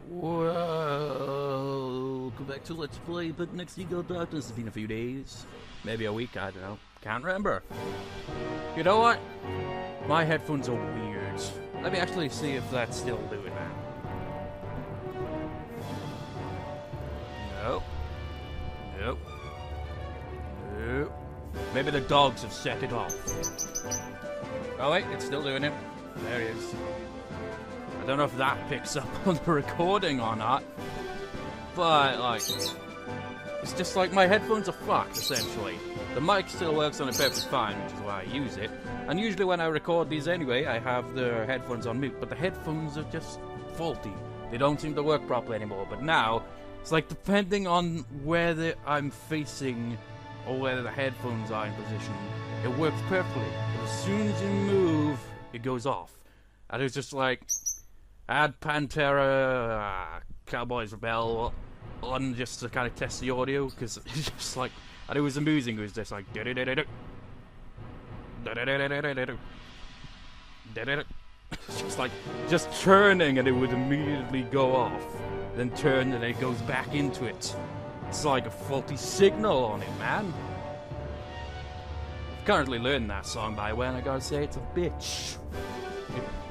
Welcome back to Let's Play, but next you go Darkness. It's been a few days, maybe a week, I don't know, can't remember. You know what? My headphones are weird. Let me actually see if that's still doing that. Nope. Nope. Nope. Maybe the dogs have set it off. Oh wait, it's still doing it. There he is. I don't know if that picks up on the recording or not, but like, it's just like my headphones are fucked essentially. The mic still works on it perfectly fine, which is why I use it. And usually when I record these anyway, I have the headphones on mute, but the headphones are just faulty. They don't seem to work properly anymore. But now, it's like depending on whether I'm facing or whether the headphones are in position, it works perfectly. But as soon as you move, it goes off. And it's just like, add Pantera, Cowboys Rebel on just to kind of test the audio, because it's just like, and it was amusing. It was just like, it's just like, just turning and it would immediately go off, then turn and it goes back into it. It's like a faulty signal on it, man. I've currently learned that song by the way, and I gotta say it's a bitch.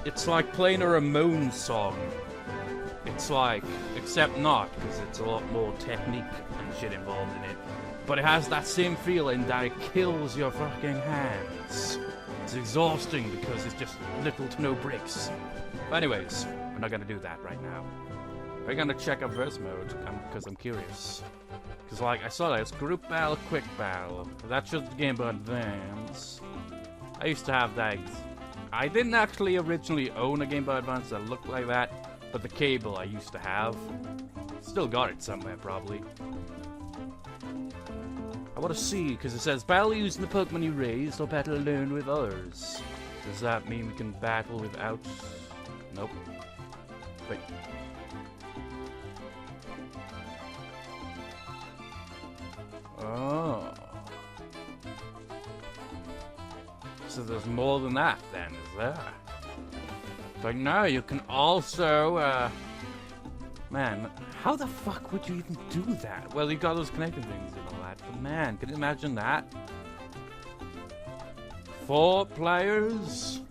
It's like playing a Ramones song. It's like, except not, because it's a lot more technique and shit involved in it. But it has that same feeling that it kills your fucking hands. It's exhausting because it's just little to no breaks. But anyways, we're not gonna do that right now. We're gonna check out verse mode, because I'm curious. Because like, I saw that, it's group battle, quick battle. That's just the Game Boy Advance. I used to have that. I didn't actually originally own a Game Boy Advance that looked like that, but the cable I used to have. Still got it somewhere, probably. I want to see, because it says, battle using the Pokemon you raised, or battle alone with others. Does that mean we can battle without... Nope. Wait. Oh. So there's more than that, then, is there? But no, you can also, man, how the fuck would you even do that? Well, you got those connecting things and all that, but man, can you imagine that? 4 players?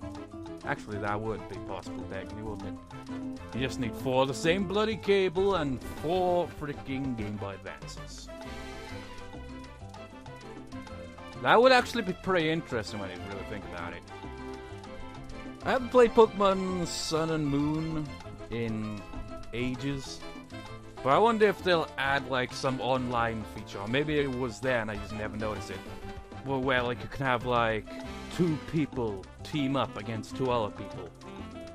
Actually, that would be possible, technically, wouldn't it? You just need 4 of the same bloody cable and 4 freaking Game Boy Advances. That would actually be pretty interesting when you really think about it. I haven't played Pokemon Sun and Moon in ages, but I wonder if they'll add like some online feature, or maybe it was there and I just never noticed it. Well, where like you can have like 2 people team up against 2 other people.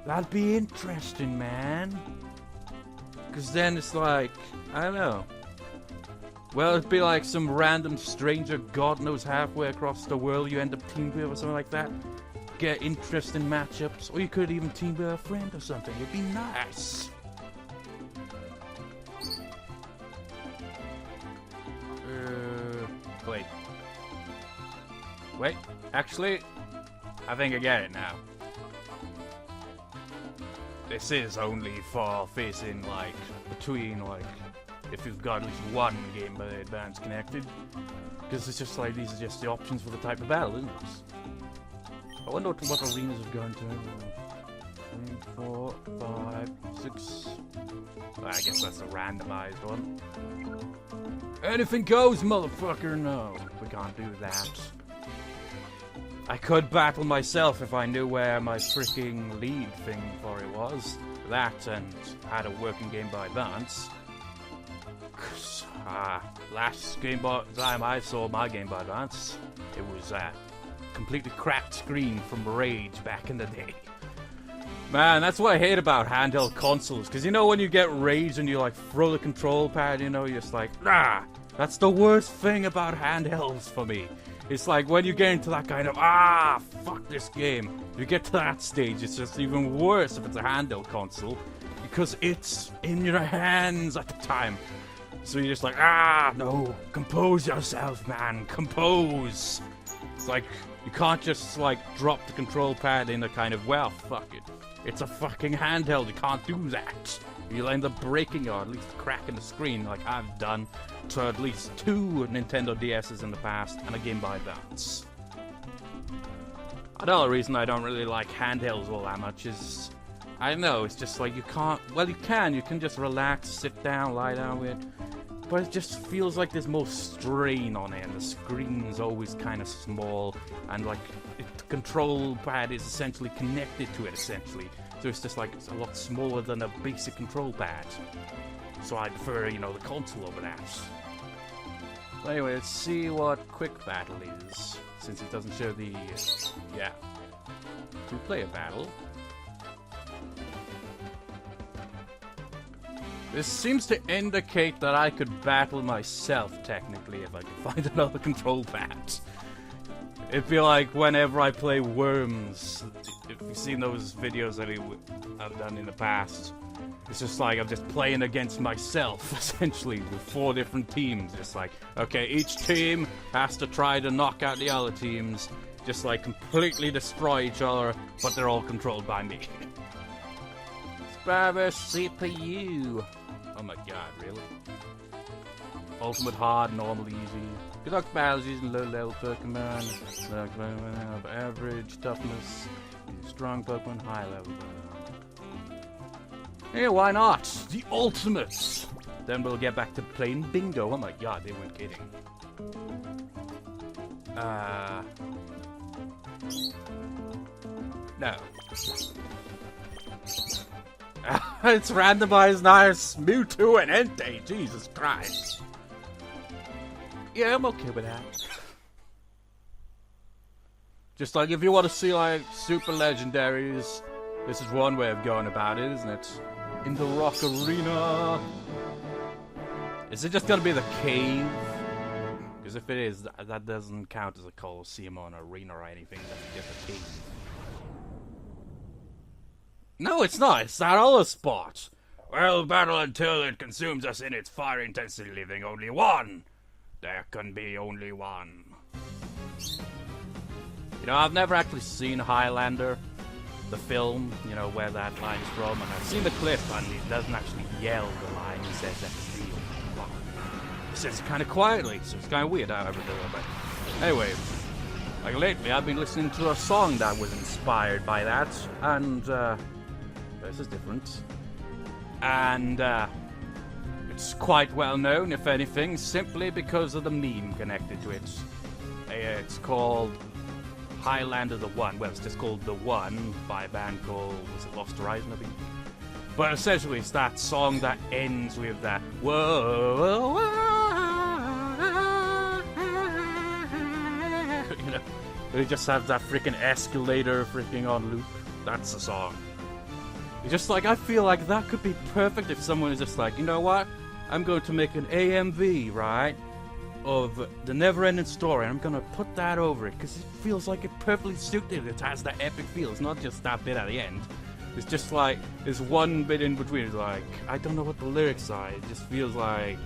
That'd be interesting, man. Because then it's like, I don't know. Well, it'd be like some random stranger, God knows halfway across the world you end up teamed with or something like that. Get interesting matchups, or you could even team with a friend or something. It'd be nice. Wait. Wait, actually, I think I get it now. This is only for facing, like, between, like, if you've got at least 1 Game Boy Advance connected. Because it's just like, these are just the options for the type of battle, isn't it? I wonder what arenas we've gone to. 3, 4, 5, 6. Well, I guess that's a randomized one. Anything goes, motherfucker! No, we can't do that. I could battle myself if I knew where my freaking lead thing for it was. That and had a working Game Boy Advance. Last Game Boy time I saw my Game Boy Advance, it was a completely cracked screen from Rage back in the day. Man, that's what I hate about handheld consoles, because you know when you get Rage and you like throw the control pad, you know, you're just like, that's the worst thing about handhelds for me. It's like when you get into that kind of, fuck this game. You get to that stage, it's just even worse if it's a handheld console, because it's in your hands at the time. So you're just like, no, compose yourself, man, compose. It's like, You can't just, like, drop the control pad in a kind of, well, fuck it. It's a fucking handheld, you can't do that. You'll end up breaking or at least cracking the screen like I've done to at least 2 Nintendo DS's in the past and a Game Boy Advance. Another reason I don't really like handhelds all that much is, I don't know, it's just like you can't, well you can just relax, sit down, lie down with it, but it just feels like there's more strain on it and the screen's always kind of small and like the control pad is essentially connected to it essentially. So it's just like it's a lot smaller than a basic control pad. So I prefer, you know, the console over that. So anyway, let's see what quick battle is. Since it doesn't show the, yeah, 2-player battle. This seems to indicate that I could battle myself, technically, if I could find another control pad. It'd be like whenever I play Worms. If you've seen those videos that I've done in the past, it's just like I'm just playing against myself, essentially, with 4 different teams. It's like, okay, each team has to try to knock out the other teams, just like completely destroy each other, but they're all controlled by me. Spare CPU. Oh my god, really? Ultimate hard, normal, easy. Conduct battles using low-level Pokemon. Of average toughness. Strong Pokemon, high level. Yeah, why not? The ultimate! Then we'll get back to playing bingo. Oh my god, they weren't kidding. No. It's randomized nice. Mewtwo and Entei. Jesus Christ. Yeah, I'm okay with that. Just like if you want to see like super legendaries, this is one way of going about it, isn't it? In the Rock Arena. Is it just gonna be the cave? Because if it is, that doesn't count as a Coliseum or an arena or anything. That's just a cave. No, it's not. It's that other spot. Well, battle until it consumes us in its fire intensity, leaving only one. There can be only one. You know, I've never actually seen Highlander, the film, you know, where that line's from, and I've seen the clip, and he doesn't actually yell the line, he says that it's real. He says it kind of quietly, so it's kind of weird how I ever do it, but anyway, like lately I've been listening to a song that was inspired by that, and, this is different, and, it's quite well known, if anything, simply because of the meme connected to it. It's called Highlander the One. Well, it's just called The One by a band called, was it Lost Horizon, I think? But essentially, it's that song that ends with that whoa, whoa, you know, it just has that freaking escalator freaking on loop. That's the song. It's just like, I feel like that could be perfect if someone is just like, you know what? I'm going to make an AMV, right? Of the Never-Ending Story, and I'm gonna put that over it because it feels like it perfectly suited. It has that epic feel. It's not just that bit at the end. It's just like there's one bit in between. It's like I don't know what the lyrics are. It just feels like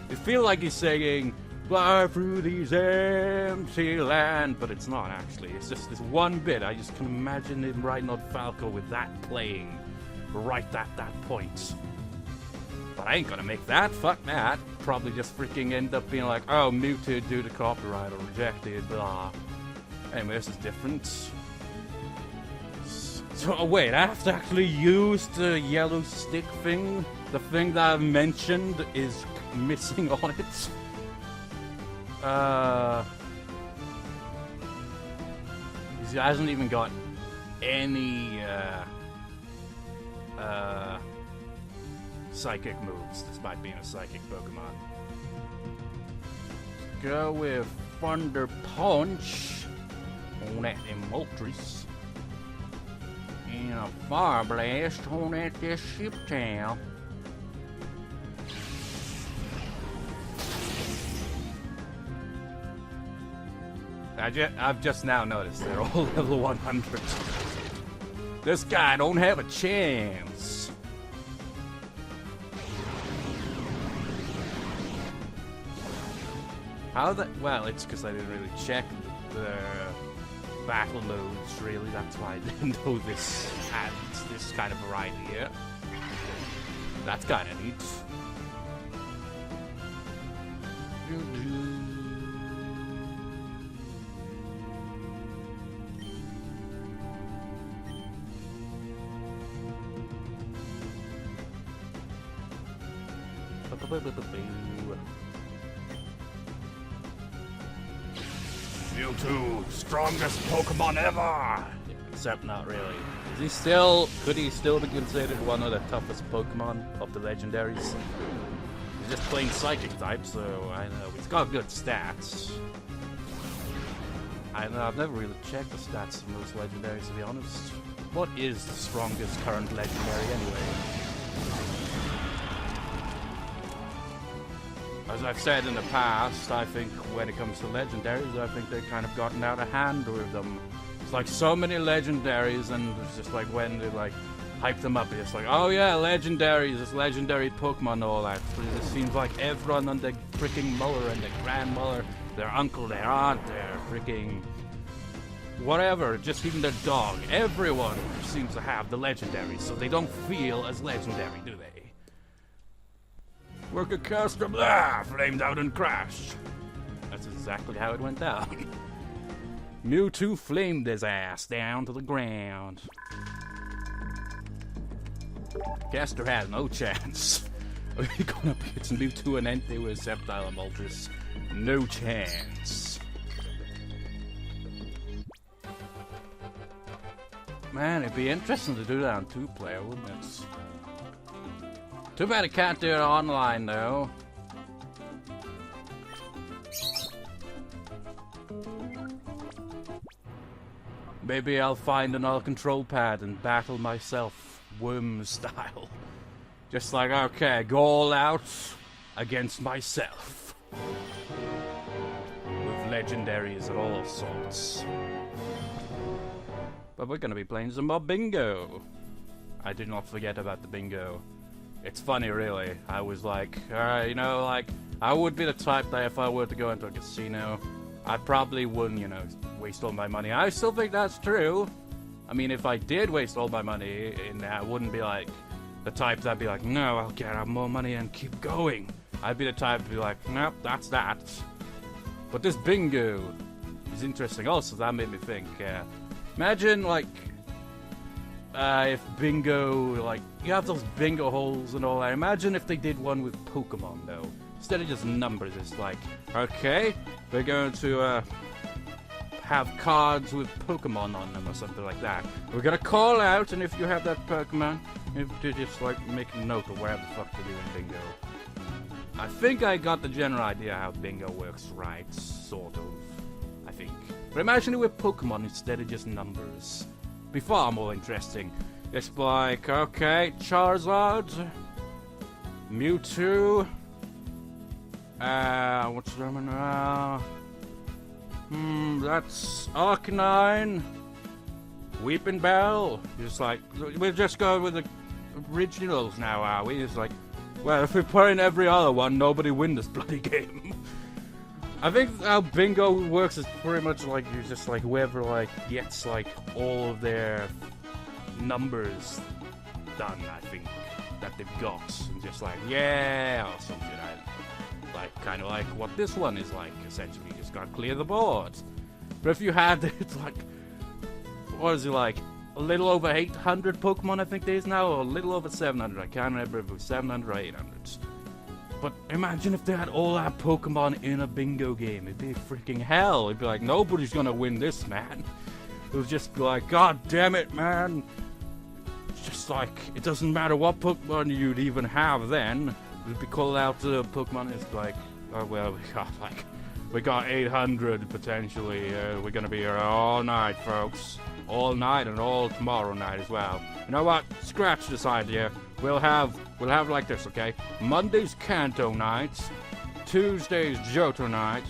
he's singing "Fly through these empty land," but it's not actually. It's just this one bit. I just can imagine him riding on Falco with that playing right at that point. But I ain't gonna make that. Fuck that. Probably just freaking end up being like, oh, muted due to copyright or rejected, blah. Anyway, this is different. So, wait, I have to actually use the yellow stick thing? The thing that I've mentioned is missing on it? It hasn't even got any, psychic moves, despite being a psychic Pokemon. Go with Thunder Punch on that Moltres. And a Fire Blast on that this Ship Tail. I've just now noticed they're all level 100. This guy don't have a chance. How that? Well, it's because I didn't really check battle modes, really. That's why I didn't know this had this kind of variety here. That's kind of neat. Mewtwo, strongest Pokemon ever! Except not really. Could he still be considered one of the toughest Pokemon of the legendaries? He's just plain Psychic type, so I know. He's got good stats. I know, I've never really checked the stats of most legendaries, to be honest. What is the strongest current legendary anyway? As I've said in the past, I think when it comes to legendaries, I think they've kind of gotten out of hand with them. It's like so many legendaries, and it's just like when they like hype them up, it's like, oh yeah, legendaries, it's legendary Pokemon and all that. But it seems like everyone on the freaking Muller and the grandmother, their uncle, their aunt, their freaking whatever, just even their dog, everyone seems to have the legendaries, so they don't feel as legendary, do they? Work a caster, blah, flamed out and crashed. That's exactly how it went down. Mewtwo flamed his ass down to the ground. Caster had no chance. Are you going up against Mewtwo and Entei with Sceptile and Moltres? No chance. Man, it'd be interesting to do that on 2-player, wouldn't it? Too bad I can't do it online, though. Maybe I'll find another control pad and battle myself, worm style. Just like, okay, go all out against myself. With legendaries of all sorts. But we're gonna be playing some more bingo. I did not forget about the bingo. It's funny, really. I was like, you know, like, I would be the type that if I were to go into a casino, I probably wouldn't, you know, waste all my money. I still think that's true. I mean, if I did waste all my money, I wouldn't be like the type that'd be like, no, I'll get out more money and keep going. I'd be the type to be like, nope, that's that. But this bingo is interesting. Also, that made me think, imagine, like, if bingo, like, you have those bingo holes and all that. Imagine if they did one with Pokemon, though. Instead of just numbers, it's like, okay, we're going to have cards with Pokemon on them or something like that. We're gonna call out, and if you have that Pokemon, you just, like, make a note of whatever the fuck to do in bingo. I think I got the general idea how bingo works, right? Sort of. I think. But imagine it with Pokemon instead of just numbers. Be far more interesting. It's like, okay, Charizard, Mewtwo, what's the name? That's Arcanine, Weeping Bell. Just like, we'll just go with the originals now, are we? It's like, well, if we put in every other one, nobody win this bloody game. I think how bingo works is pretty much like you're just like whoever like gets like all of their numbers done, I think, that they've got, and just like, yeah, or something, I don't know. Like, kind of like what this one is like, essentially, you just gotta clear the board. But if you had, it's like, what is it like, a little over 800 Pokemon, I think there is now, or a little over 700, I can't remember if it was 700 or 800. But imagine if they had all our Pokemon in a bingo game. It'd be freaking hell. It'd be like, nobody's gonna win this, man. It would just be like, god damn it, man. It's just like, it doesn't matter what Pokemon you'd even have then. It'd be called out to the Pokemon. It's like, oh well, we got 800 potentially. We're gonna be here all night, folks. All night and all tomorrow night as well. You know what? Scratch this idea. We'll have like this, okay? Monday's Kanto night. Tuesday's Johto night.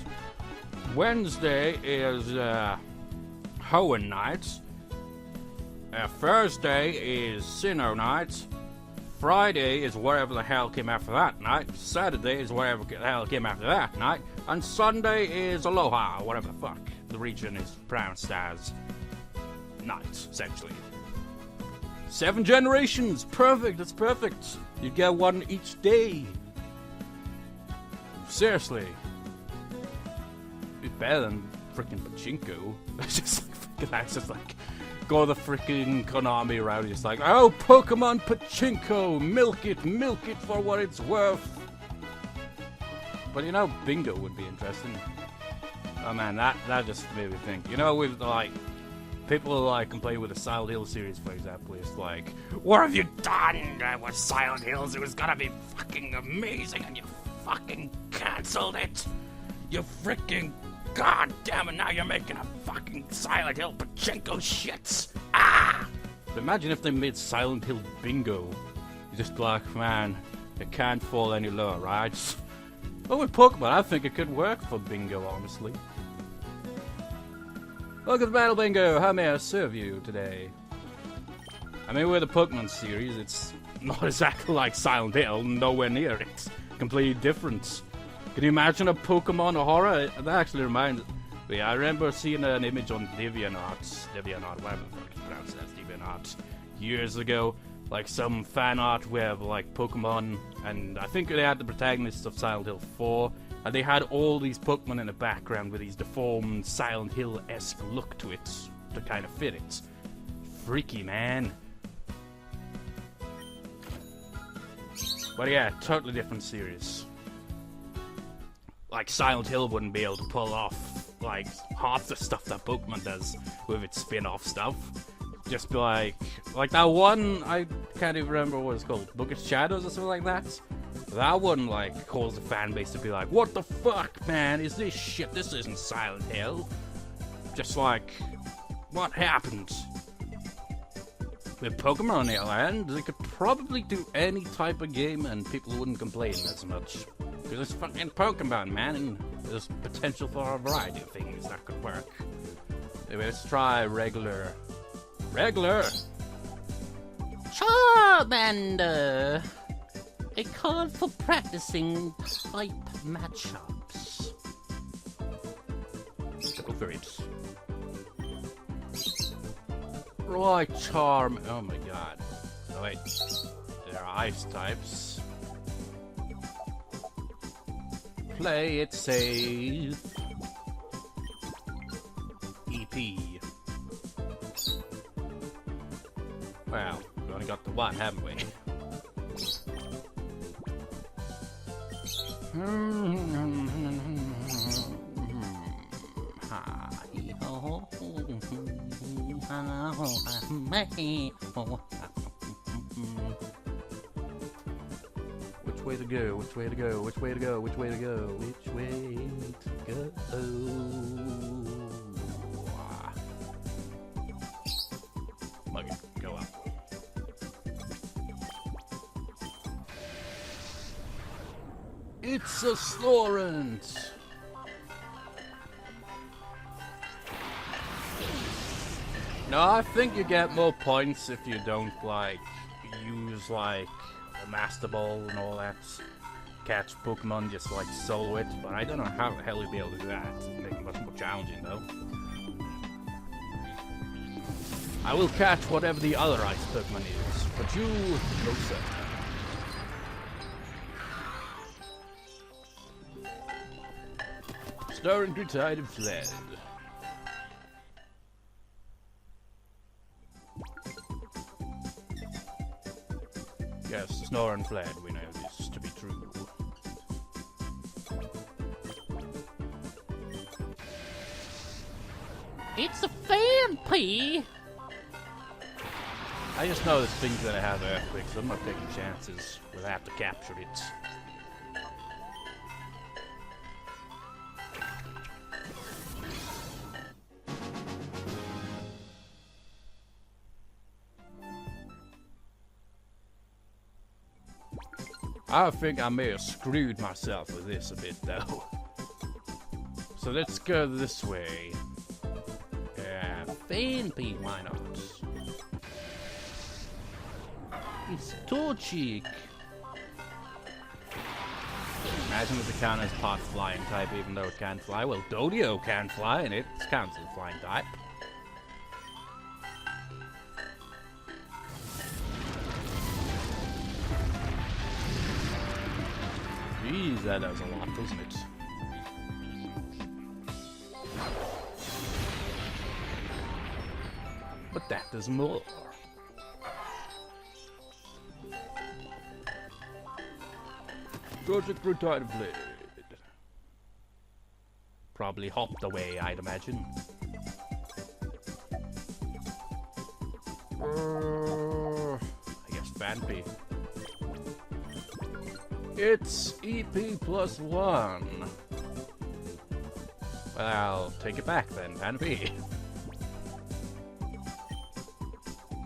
Wednesday is Hoenn night. Thursday is Sinnoh night. Friday is whatever the hell came after that night. Saturday is whatever the hell came after that night. And Sunday is Aloha, whatever the fuck the region is pronounced as night, essentially. 7 generations! Perfect, that's perfect! You get one each day. Seriously. Be better than freaking pachinko. It's just like, that's just like, go the freaking Konami route. It's like, oh, Pokemon pachinko! Milk it for what it's worth! But you know, bingo would be interesting. Oh man, that just made me think. You know, with like, people like complain with the Silent Hill series, for example. It's like, what have you done with Silent Hills? It was gonna be fucking amazing, and you fucking cancelled it. You freaking goddamn it! Now you're making a fucking Silent Hill pachinko shits. Ah! But imagine if they made Silent Hill bingo. You just like, man, it can't fall any lower, right? But with Pokemon, I think it could work for bingo, honestly. Welcome to Battle Bingo! How may I serve you today? I mean, with the Pokemon series, it's not exactly like Silent Hill, nowhere near it. Completely different. Can you imagine a Pokemon horror? That actually reminds me. I remember seeing an image on DeviantArt, whatever the fuck it's pronounced as, DeviantArt, years ago. Like some fan art where like Pokemon, and I think they had the protagonists of Silent Hill 4, and they had all these Pokemon in the background with these deformed Silent Hill-esque look to it to kind of fit it. Freaky, man. But yeah, totally different series. Like Silent Hill wouldn't be able to pull off like half the stuff that Pokemon does with its spin-off stuff. Just be like that one, I can't even remember what it's called, Book of Shadows or something like that. That one, like, caused the fan base to be like, what the fuck, man, is this shit? This isn't Silent Hill. Just like, what happened? With Pokemon on the other hand, they could probably do any type of game and people wouldn't complain as much. Because it's fucking Pokemon, man, and there's potential for a variety of things that could work. Anyway, let's try regular. Charmander! A card for practicing type matchups. Go for it. Right, Charm. Oh my god. Oh wait. There are ice types. Play it safe. EP. Well, we only got the one, haven't we? Which way to go? Which way to go? Which way to go? Which way to go? Which way to go? Mug it. Go up. It's a Slorant! No, I think you get more points if you don't, like, use, like, a Master Ball and all that. Catch Pokemon, just, like, solo it. But I don't know how the hell you'd be able to do that. It'd make it much more challenging, though. I will catch whatever the other ice Pokemon is, but you, no sir. Snoring retired and fled. Yes, Snore and fled, we know this to be true. It's a fan pea! I just know this thing's gonna have earthquakes, so I'm not taking chances. We'll have to capture it. I think I may have screwed myself with this a bit, though. So let's go this way. Yeah, Fanpy, why not? It's Torchic. Imagine if the cannon is part flying type, even though it can't fly. Well, Dodio can fly, and it counts as a flying type. Jeez, that does a lot, doesn't it? But that does more. Project Retired Blade. Probably hopped away, I'd imagine. I guess Fanpy. It's EP plus 1. Well, I'll take it back then, Fanpy.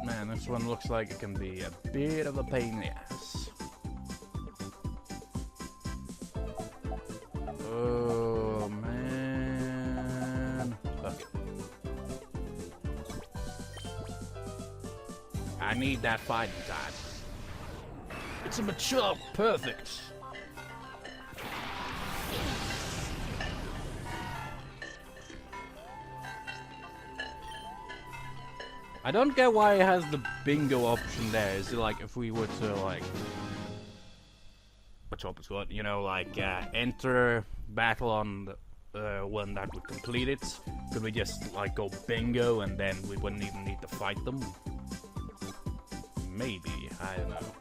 Man, this one looks like it can be a bit of a pain in the ass. Oh, man. Fuck it. I need that fighting type. It's a mature, perfect. I don't get why it has the bingo option there. Is it like if we were to like, you know, like enter battle on the one that would complete it? Could we just like go bingo and then we wouldn't even need to fight them? Maybe, I don't know.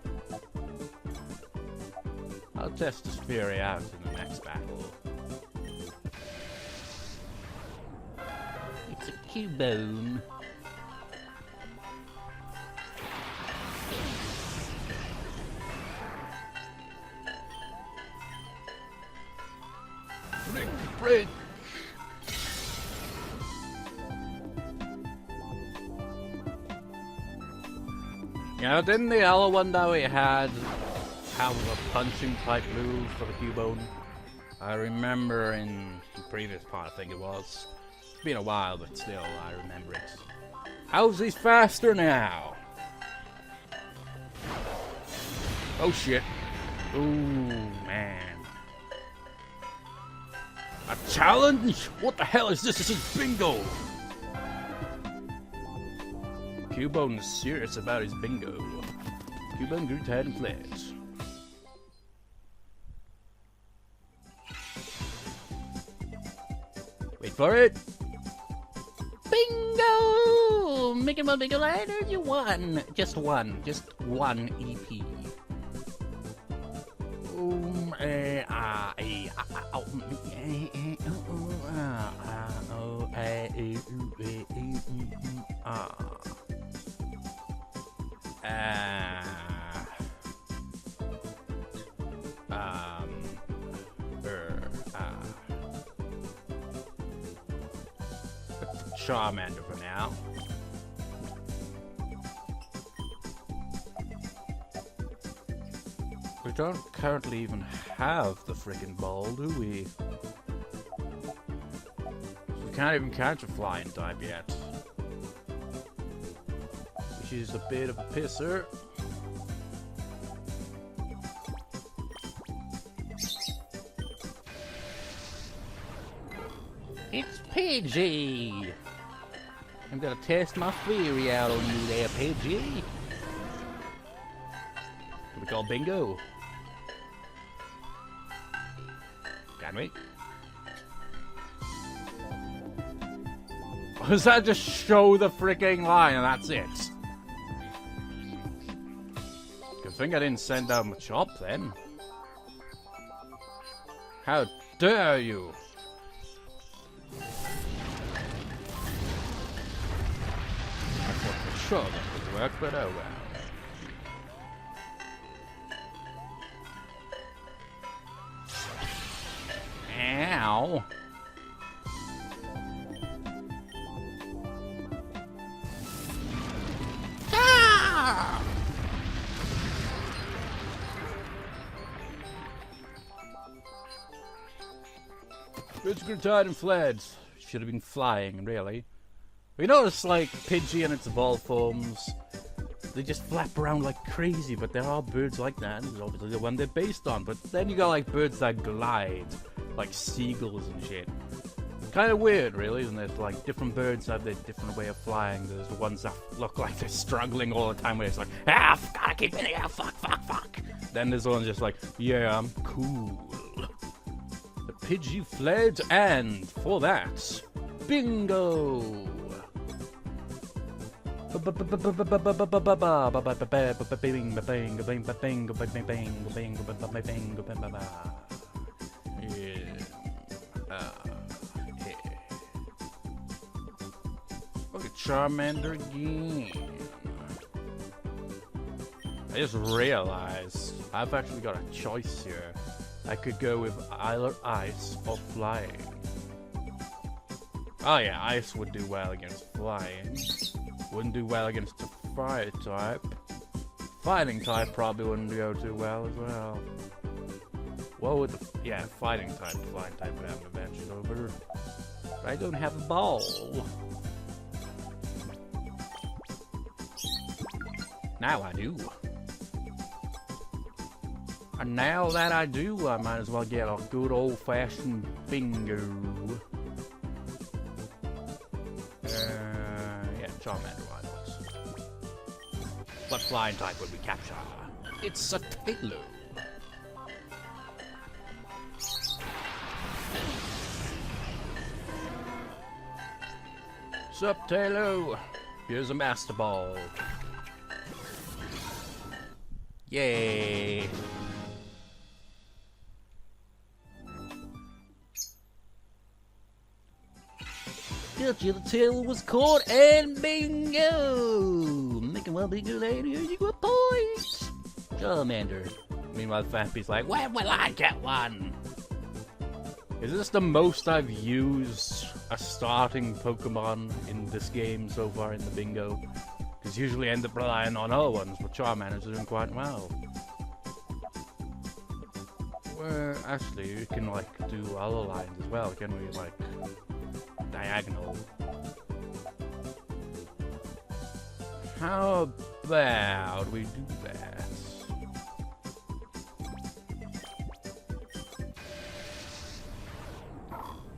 I'll test this theory out in the next battle. It's a Cubone. Break! You know, didn't the other one that we had have a punching type move for the Cubone? I remember in the previous part, I think it was. It's been a while, but still, I remember it. How's he faster now? Oh shit. Ooh, man. A challenge? What the hell is this? This is bingo! Cubone is serious about his bingo. Cubone grew tired and fled. Wait for it! Bingo! Make it more bigger later, you won. Just one EP. Charmander for now. We don't currently even have the friggin' ball, do we? We can't even catch a flying type yet. Which is a bit of a pisser. It's Pidgey! I'm gonna test my theory out on you there, Pidgey. Can we call bingo? Can we? Or does that just show the freaking line and that's it? Good thing I didn't send out Machop then. How dare you! I thought for sure that would work, but oh well. Ow! Ah! Bitch grew tired and fled. Should have been flying, really. We noticed, like, Pidgey and its evolved forms they just flap around like crazy, but there are birds like that. This is obviously the one they're based on. But then you got like birds that glide, like seagulls and shit. Kind of weird, really, isn't it? Like different birds have their different way of flying. There's the ones that look like they're struggling all the time, where it's like, gotta keep hitting it, fuck. Then there's one just like, yeah, I'm cool. The Pidgey fled, and for that, bingo. Look at Charmander again. I just realized I've actually got a choice here. I could go with either ice or flying. Oh yeah, ice would do well against flying. Wouldn't do well against the fire type. Fighting type probably wouldn't go too well as well. What would the... yeah, fighting type would have an advantage over. But I don't have a ball. Now I do. And now that I do, I might as well get a good old-fashioned bingo. Yeah, Charmander, why not? What flying type would we capture? It's a Taillow. Sup, Taillow? Here's a Master Ball. Yay! Gotcha, the tail was caught and bingo! Making well bigger later, you got points! Charmander. Meanwhile, Fappy's like, when will I get one? Is this the most I've used a starting Pokemon in this game so far in the bingo? Because usually I end up relying on other ones, but Charmander's doing quite well. Well, actually, we can like do other lines as well, can we? Like diagonal. How about we do that?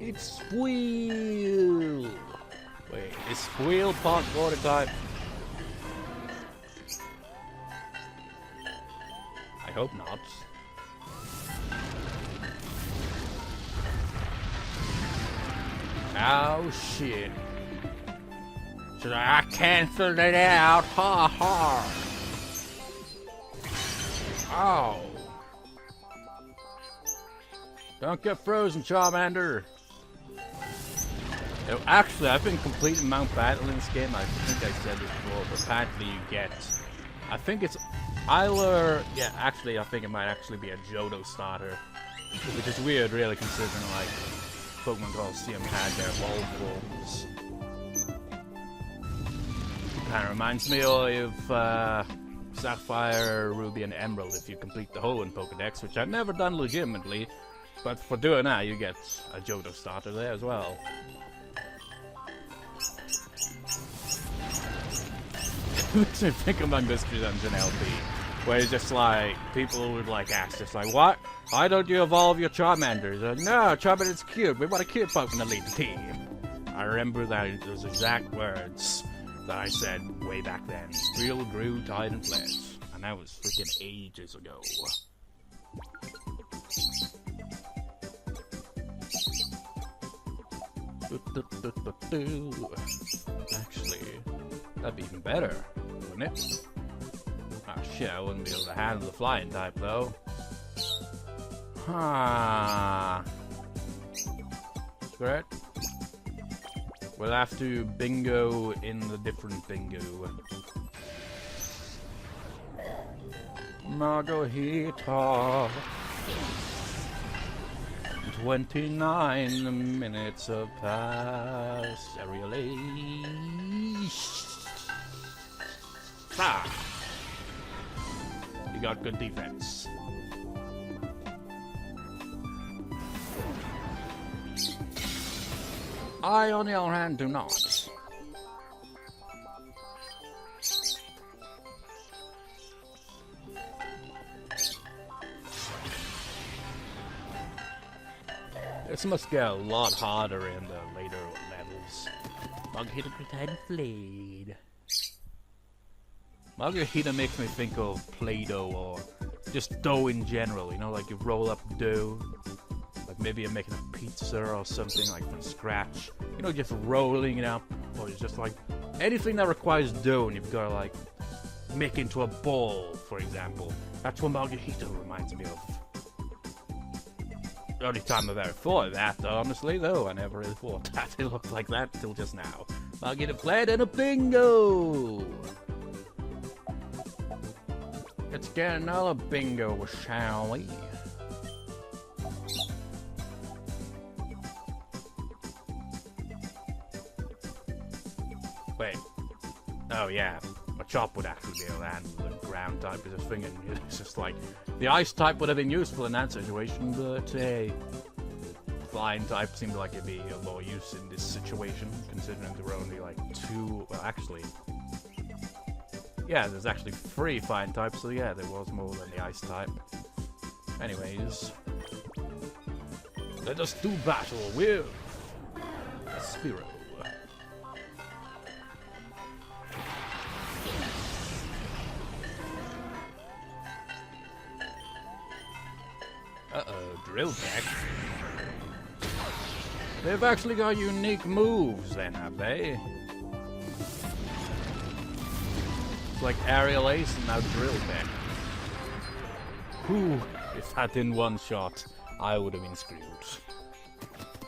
It's Squeal! Wait, is Squeal part water type? I hope not. Oh shit. Should I cancel it out? Ha ha. Oh. Don't get frozen, Charmander. Oh, actually, I've been completing Mount Battle in this game. I think I said this before, but apparently you get... I think it's either... Yeah, actually, I think it might actually be a Johto starter. Which is weird, really, considering, like, Pokemon Colosseum had their evolved forms. Kind of reminds me of Sapphire, Ruby, and Emerald if you complete the whole in Pokedex, which I've never done legitimately. But for doing that, you get a Johto starter there as well. Makes me think of my Mystery Dungeon LP, where it's just like, people would like ask, just like, what? Why don't you evolve your Charmanders? Like, no, Charmander's cute. We want a cute Pokemon to lead the team. I remember that those exact words that I said way back then. Squeal grew, tied, and fled. And that was freaking ages ago. Actually, that'd be even better, wouldn't it? Oh shit, I wouldn't be able to handle the flying type though. Huh. Great. We'll have to bingo in the different bingo. Margarita. 29 minutes have passed. Serially. Ah. You got good defense. I, on the other hand, do not. This must get a lot harder in the later levels. Margarita Gritide Flayed. Margarita makes me think of Play-Doh or just dough in general, you know, like you roll up dough. Like maybe you're making a pizza or something, like from scratch. You know, just rolling it up, or it's just like anything that requires dough and you've got to like make into a ball, for example. That's what Margarita reminds me of. The only time I've ever thought of that, honestly, though, I never really thought that it looked like that till just now. Margarita Flayed and a bingo! Let's get another bingo, shall we? Wait. Oh, yeah. A chop would actually be able to handle the ground type as a thing, and it's just like the ice type would have been useful in that situation, but hey, flying type seemed like it'd be of more use in this situation, considering there were only like 2. Well, actually, yeah, there's actually 3 flying types, so yeah, there was more than the ice type. Anyways, let us do battle with Spiro. Uh-oh, drill deck. They've actually got unique moves then, have they? It's like Aerial Ace and now drill deck. Whew, if that didn't one shot, I would have been screwed.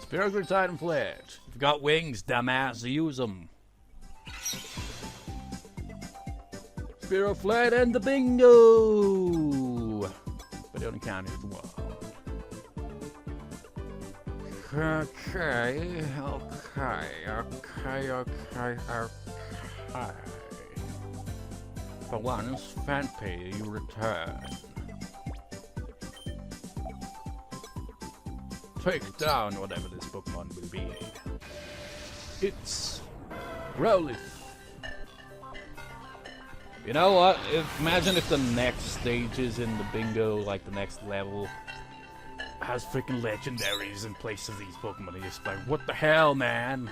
Spiro Gritide and Flayed. You've got wings, dumbass, use them. Spiro Flayed and the bingo! But they only count as one. Okay. For once, Fanpay, you return. Take down whatever this Pokemon will be. It's Growlithe. You know what? Imagine if the next stages in the bingo, like the next level, has freaking legendaries in place of these Pokemon. You're just like, what the hell, man?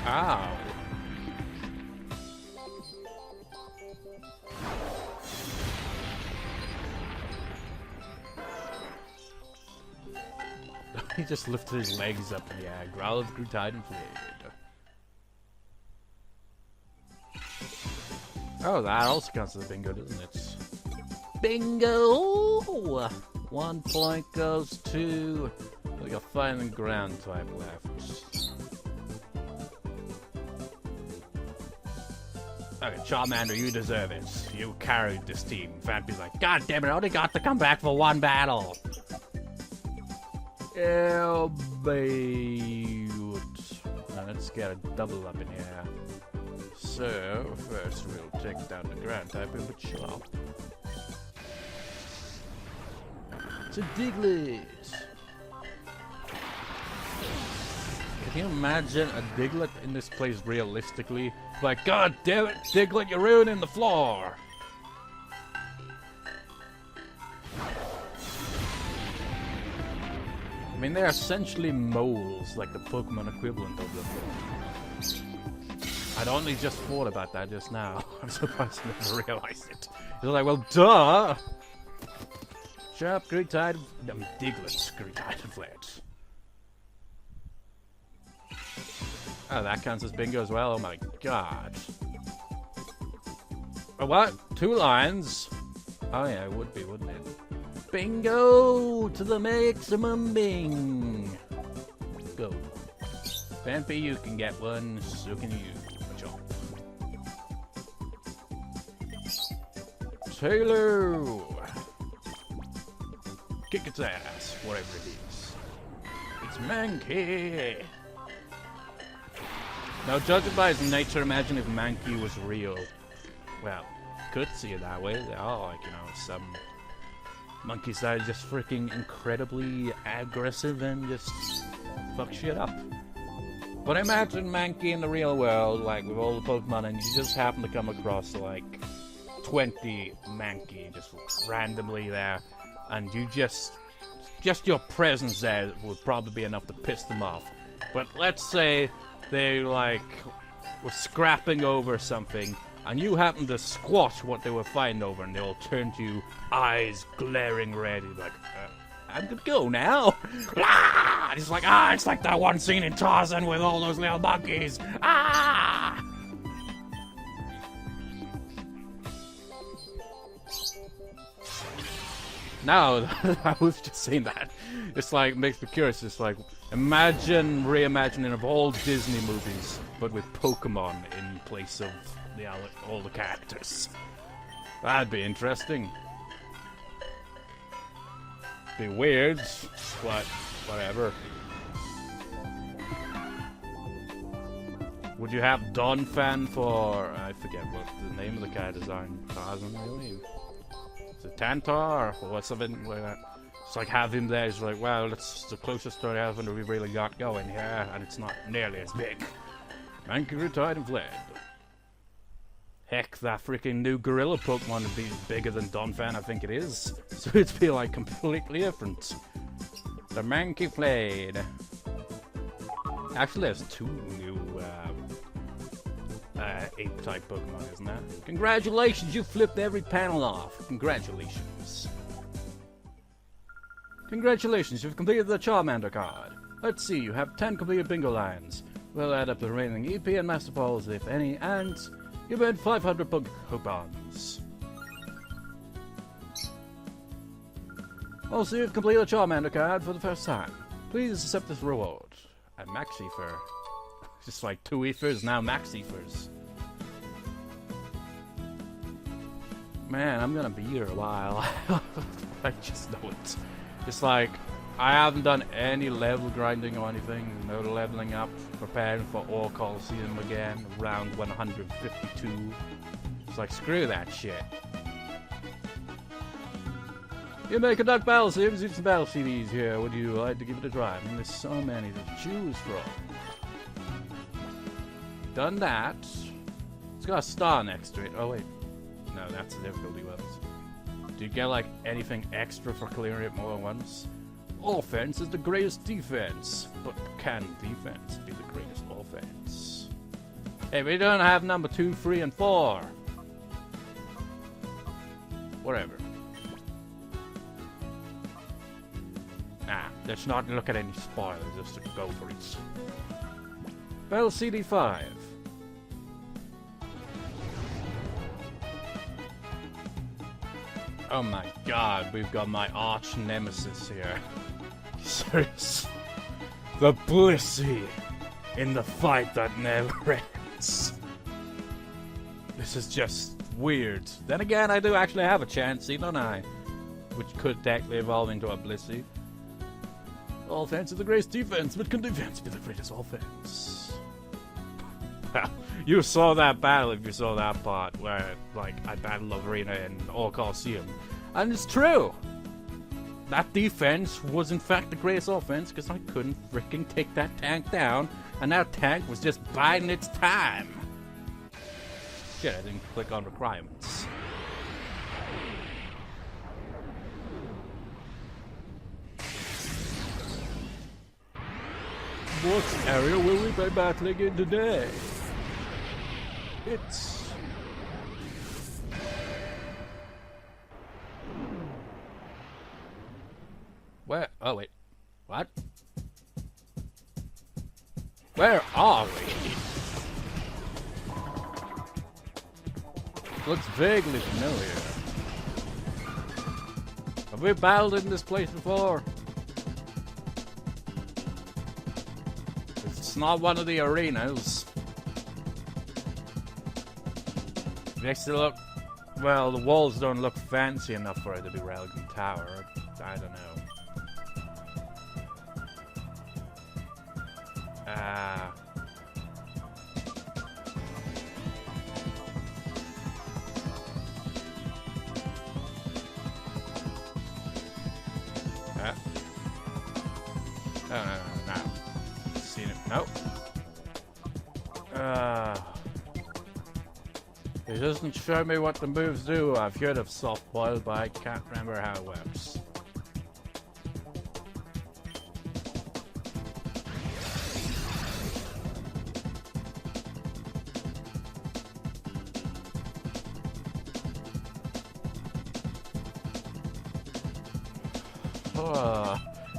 Ow. He just lifted his legs up in the air. Growlithe, Gritide, and Flayed. Oh, that also counts as a bingo, doesn't it? Bingo! 1 point goes to... We got fire and ground type left. Okay, Charmander, you deserve it. You carried this team. Fanby's like, God damn it, I only got to come back for 1 battle. Oh, babe. Now let's get a double up in here. So, first we'll take down the ground type of a Chop. It's a Diglett! Can you imagine a Diglett in this place realistically? Like, God damn it, Diglett, you're ruining the floor! I mean, they're essentially moles, like the Pokemon equivalent of them. I'd only just thought about that just now. I'm surprised I never realized it. You're like, well, duh! Sharp, Gritide, Diglett, Gritide, and Flayed. Oh, that counts as bingo as well? Oh my god. Oh, what? 2 lines? Oh yeah, it would be, wouldn't it? Bingo! To the maximum bing! Go. Fanpy, you can get one, so can you. Chop. Taylor! Kick its ass, whatever it is. It's Mankey! Now, judging by his nature, imagine if Mankey was real. Well, could see it that way. They are like, you know, some monkeys that are just freaking incredibly aggressive and just fuck shit up. But imagine Mankey in the real world, like with all the Pokemon, and you just happen to come across like 20 Mankey just randomly there, and you just your presence there would probably be enough to piss them off. But let's say they like were scrapping over something, and you happen to squash what they were fighting over, and they'll turn to you, eyes glaring red. You're like, I'm gonna go now. Ah! It's like it's like that one scene in Tarzan with all those little monkeys. Ah! No, I was just saying that. It's like, makes me curious. It's like, imagine reimagining of all Disney movies, but with Pokemon in place of all the characters. That'd be interesting. Be weird, but whatever. Would you have Donphan for, I forget what the name of the car design, Tarzan, really? Is it Tantar or something like that? It's like have him there, it's like, well, that's the closest to an elephant we've really got going here, and it's not nearly as big. Mankey retired and fled. Heck, that freaking new gorilla Pokemon would be bigger than Donphan, I think it is. So it'd be like completely different. The Mankey fled. Actually, there's 2 new ape-type Pokemon, isn't there? Congratulations, you flipped every panel off. Congratulations. Congratulations, you've completed the Charmander card. Let's see, you have 10 completed bingo lines. We'll add up the remaining EP and Master Balls, if any, and you earned 500 coupons. Also, you've completed the Charmander card for the first time. Please accept this reward. A Maxiefer. Just like 2 Ephers, now Maxiefers. Man, I'm gonna be here a while. I just know it. It's like, I haven't done any level grinding or anything. No leveling up. Preparing for All Coliseum again. Round 152. It's like, screw that shit. You may conduct battle sims, use some battle CDs here. Would you like to give it a try? I mean, there's so many to choose from. Done that. It's got a star next to it. Oh, wait. No, that's the difficulty levels. Do you get, like, anything extra for clearing it more than once? Offense is the greatest defense. But can defense be the greatest offense? Hey, we don't have number 2, 3, and 4. Whatever. Nah, let's not look at any spoilers, just to go for it. Battle CD5. Oh my god, we've got my arch nemesis here. Seriously. The Blissey in the fight that never ends. This is just weird. Then again, I do actually have a chance, don't I? Which could technically evolve into a Blissey. Offense is the greatest defense, but can defense be the greatest offense? You saw that battle if you saw that part where, like, I battled Arena in All Coliseum. And it's true! That defense was in fact the greatest offense because I couldn't freaking take that tank down, and that tank was just biding its time. Shit, I didn't click on requirements. What area will we be battling in today? It's... Where? Oh, wait. What? Where are we? Looks vaguely familiar. Have we battled in this place before? It's not one of the arenas. Makes it look... Well, the walls don't look fancy enough for it to be Relican Tower. I don't know. No. Seen it. Nope. It doesn't show me what the moves do. I've heard of soft boil, but I can't remember how it works.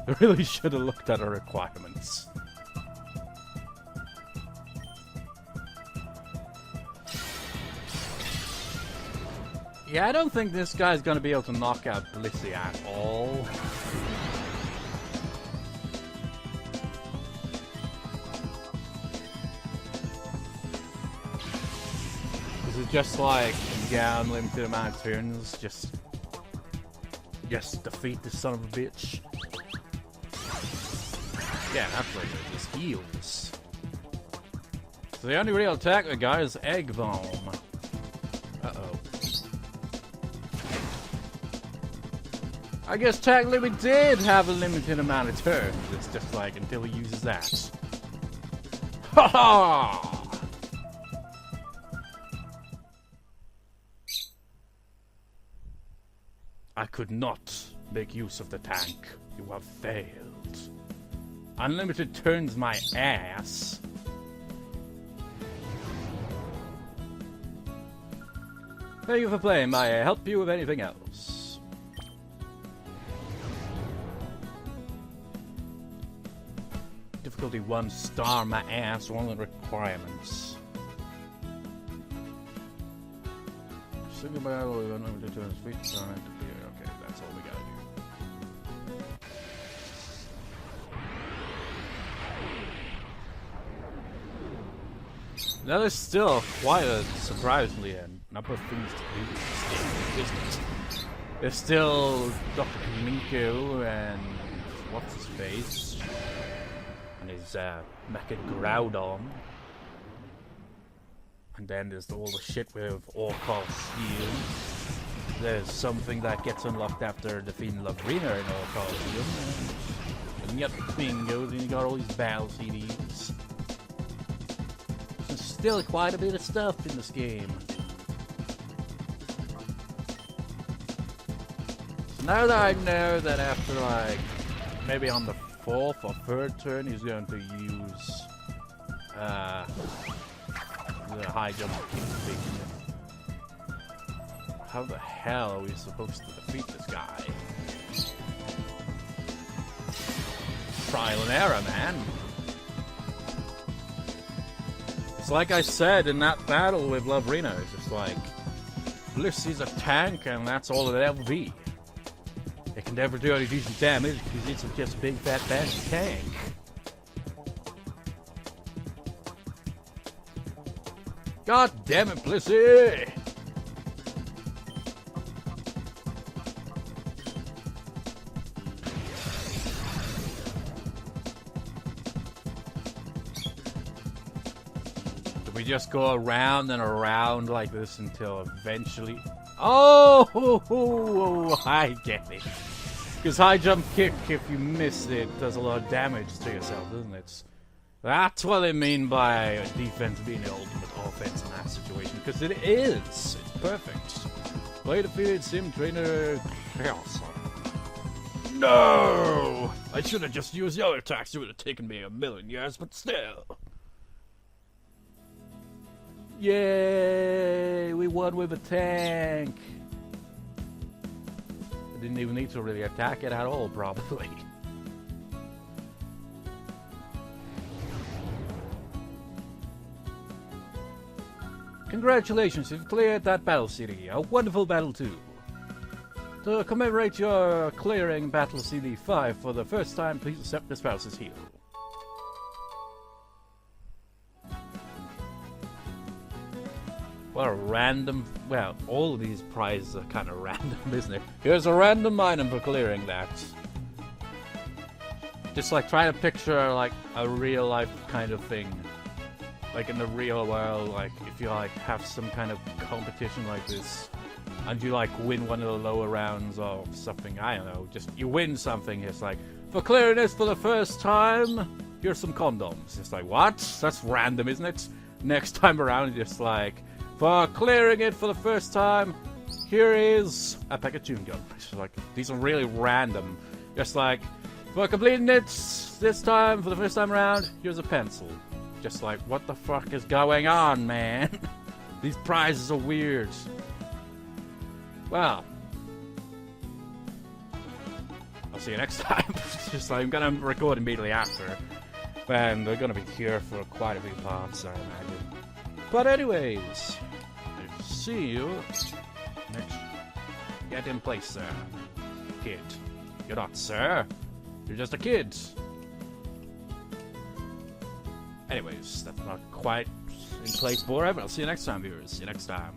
I really should have looked at the requirements. Yeah, I don't think this guy's gonna be able to knock out Blissey at all. This is just like Gale, unlimited amount of turns, just defeat this son of a bitch. Yeah, that's what it is, just heals. So the only real attack we got is Egg Bomb. Uh-oh. I guess technically we did have a limited amount of turns. It's just like until he uses that. Ha ha! I could not make use of the tank. You have failed. Unlimited turns my ass. Thank you for playing. May I help you with anything else? Difficulty 1 star my ass, one of the requirements. Single battle with unlimited turns, feet time to be. Okay, that's all we gotta do. That is still quite a surprisingly a number of things to do, isn't it? There's still Dr. Minko and what's his face? And his Mecha Groudon. And then there's all the shit with Orcall's Shield. There's something that gets unlocked after defeating Lavrina in Orcall's Shield. And you got the Bingos, and you got all these battle CDs. There's still quite a bit of stuff in this game. So now that I know that after like, maybe on the 4th or 3rd turn he's going to use the high jump kick thing. How the hell are we supposed to defeat this guy? Trial and error, man. It's like I said in that battle with Lavrina, it's just like, Blissey's a tank and that's all it'll ever be. It can never do any decent damage because it's just a big fat bashed tank. God damn it, Blissey! We just go around and around like this until eventually... Oh, I get it. Because high jump kick, if you miss it, does a lot of damage to yourself, doesn't it? That's what they mean by defense being the ultimate offense in that situation. Because it is. It's perfect. Play defeated Sim Trainer Chaos. No! I should have just used the other attacks. It would have taken me a million years, but still. Yay! We won with a tank! I didn't even need to really attack it at all, probably. Congratulations, you've cleared that battle city. A wonderful battle too. To commemorate your clearing Battle CD 5 for the first time, please accept this spouse's heal. What a random... Well, all of these prizes are kind of random, isn't it? Here's a random item for clearing that. Just like try to picture like a real life kind of thing. Like in the real world, like if you like have some kind of competition like this and you like win one of the lower rounds or something, I don't know, just you win something, it's like, for clearing this for the first time, here's some condoms. It's like, what? That's random, isn't it? Next time around, it's just like, for clearing it for the first time. Here is a pack of chewing gum. It's like, these are really random. Just like, for completing it this time, for the first time around, here's a pencil. Just like, what the fuck is going on, man? These prizes are weird. Well, I'll see you next time. It's just like, I'm gonna record immediately after. And they're gonna be here for quite a few parts, I imagine. But anyways, I'll see you next. Get in place, sir. Kid. You're not, sir. You're just a kid. Anyways, that's not quite in place for it, but I'll see you next time, viewers. See you next time.